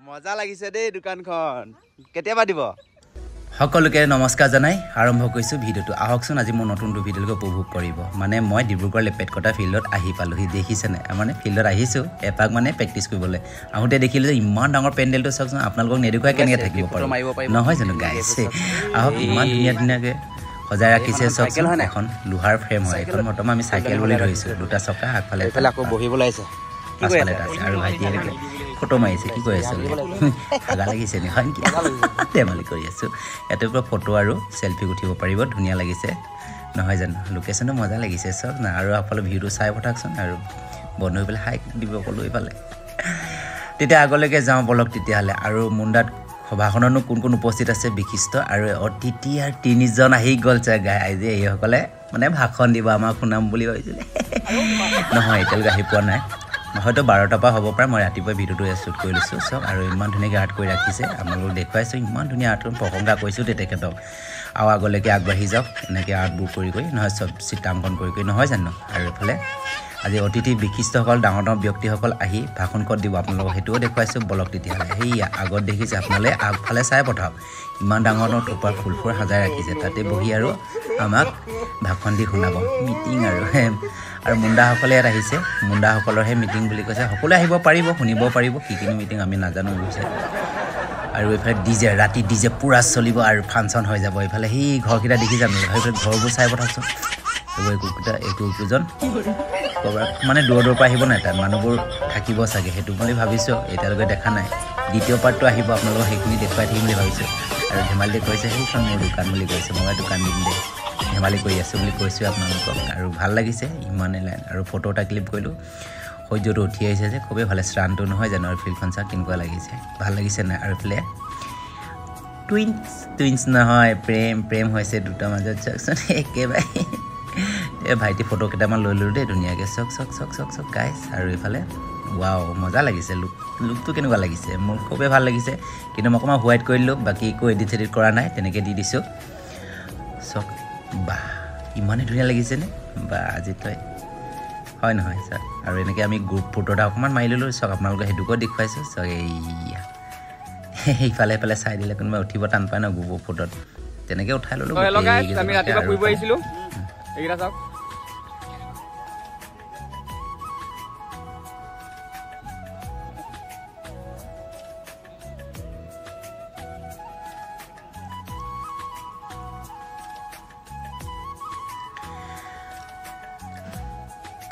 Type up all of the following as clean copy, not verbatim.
মজা লাগিছে দেই দোকানখন কেতিয়াবা দিব সকলোকে নমস্কাৰ জনাই আৰম্ভ কৰিছো ভিডিওটো আহকচোন আজি মোৰ নতুন ভিডিওটো উপভোগ কৰিব মানে মই ডিব্ৰুগড় লেপেটকটা ফিল্ডত আহি পালোহি দেখিছে নে মানে ফিল্ডত আহিছো এপাক মানে প্ৰেক্টিছ কৰিবলৈ আহোতে দেখিলো যে ইমান ডাঙৰ পেন্ডেলটো চাওকচোন আপোনালোকক নেদেখুৱাই কেনেকৈ থাকিব পাৰো নহয় জানো গাইছ আহক ইমান ধুনীয়াকে সজাই ৰাখিছে চাওকচোন এখন লোহাৰ ফ্ৰেম হয় এখন মতম আমি চাইকেল বুলি ধৰিছো দুটা চকা আগফালে আকৌ বহিবলৈ আহিছে পাছফালে আছে আৰু ভাইটিয়ে ফটো মাৰিছে কি কৈ আছে আগা লাগিছে নি হয় কি ধেমালি কৰি আছো ইয়াতে পৰা ফটো আৰু সেলফি উঠিব পাৰিব ধুনীয়া লাগিছে নহয় জানো লোকেশ্যনটো মজা লাগিছে চব না আৰু আপোনালোকে ভিডিঅ'টো চাই পঠাকচোন আৰু বন্ধ হৈ পেলাই হাইক দিব ক'লো এইফালে তেতিয়া আগলৈকে যাওঁ বলক তেতিয়াহ'লে আৰু মুণ্ডাত সভাখননো কোন কোন উপস্থিত আছে বিশিষ্ট আৰু অতিথি আৰু তিনিজন আহি গ'ল চাগে আজি এইসকলে মানে ভাষণ দিব আমাক শুনাম বুলি ভাবিছিলে নহয় এতিয়ালৈকে আহি পোৱা নাই হয়তো 12টাৰ পৰা হ'ব পাৰে মই ৰাতিপুৱা ভিডিঅ'টো শ্বুট কৰি লৈছোঁ চব আৰু ইমান ধুনীয়াকৈ আৰ্ট কৰি ৰাখিছে আপোনালোকক দেখুৱাইছোঁ ইমান ধুনীয়া আৰ্ট প্ৰশংসা কৰিছোঁ তেখেতক আৰু আগলৈকে আগবাঢ়ি যাওক এনেকৈ আৰ্টবোৰ কৰি নহয় চব চিত্ৰাংকন কৰি নহয় জানো আৰু এইফালে আজি অতিথি বিশিষ্টসকল ডাঙৰ ব্যক্তিসকল আহি ভাষণ ক'ত দিব আপোনালোকক সেইটোও দেখুৱাইছোঁ বলক তেতিয়াহ'লে সেই আগত দেখিছে আপোনালোকে আগফালে চাই পঠাওক ইমান ডাঙৰ থোপা ফুলবোৰ সজাই ৰাখিছে তাতে বহি আৰু আমাক ভাষণ দি শুনাব মিটিং আৰু মুণ্ডাসকলে ইয়াত আহিছে মুণ্ডাসকলৰহে মিটিং বুলি কৈছে সকলোৱে আহিব পাৰিব শুনিব পাৰিব কি কিনো মিটিং আমি নাজানো গৈছে আৰু এইফালে ডিজে ৰাতি ডিজে পুৰা চলিব আৰু ফাংচন হৈ যাব এইফালে সেই ঘৰকেইটা দেখি জানো সেইফালে ঘৰবোৰ চাই পঠাওকচোন একোজন মানে দূৰৰ পৰা আহিব নাই তাত মানুহবোৰ থাকিব চাগে সেইটো বুলি ভাবিছোঁ এতিয়ালৈকে দেখা নাই দ্বিতীয় পাৰ্টটো আহিব আপোনালোকক সেইখিনি দেখুৱাই থাকিম বুলি ভাবিছোঁ আৰু ধেমালি কৈছে সেইখন মোৰ দোকান বুলি কৈছে মই দোকান দিম দে ধেমালি কৰি আছোঁ বুলি কৈছোঁ আপোনালোকক আৰু ভাল লাগিছে ইমানেই লাইন আৰু ফটো এটা ক্লিপ কৰিলোঁ সূৰ্যটো উঠি আহিছে যে খুবেই ভাল শ্ৰানটো নহয় জানো আৰু ফিল্ডখন চাওক কেনেকুৱা লাগিছে ভাল লাগিছে নাই আৰু এইফালে টুইন্স নহয় প্ৰেম হৈছে দুটাৰ মাজত চাওকচোন একেবাৰে ভাইটি ফটো কেইটামান লৈ ল'লোঁ দেই ধুনীয়াকৈ চক গাইছ আৰু এইফালে ৱাও মজা লাগিছে লুকটো কেনেকুৱা লাগিছে মোৰ খুবেই ভাল লাগিছে কিন্তু মই অকণমান হোৱাইট কৰি দিলোঁ বাকী একো এডিট কৰা নাই তেনেকৈ দি দিছোঁ চক বাহ ইমানেই ধুনীয়া লাগিছেনে বা আজি তই হয় নহয় ছাৰ আৰু এনেকৈ আমি গ্ৰুপ ফটো এটা অকণমান মাৰি ল'লোঁ চক আপোনালোকে সেইটোকো দেখুৱাইছোঁ চক এইয়া সেইফালে চাই দিলে কোনোবাই উঠিব টান পায় ন গ্ৰুপৰ ফটোত তেনেকৈ উঠাই ল'লোঁ আমি ৰাতিপুৱা ফুৰিব আহিছিলোঁ এইকেইটা চাওক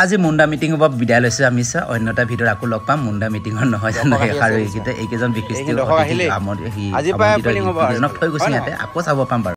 আজি মুণ্ডা মিটিঙৰ পৰা বিদায় লৈছোঁ আমি চা অন্য এটা ভিডিঅ'ত আকৌ লগ পাম মুণ্ডা মিটিঙত নহয় জানো আৰু এইকেইজন বিশিষ্ট থৈ গৈছে ইয়াতে আকৌ চাব পাম বাৰু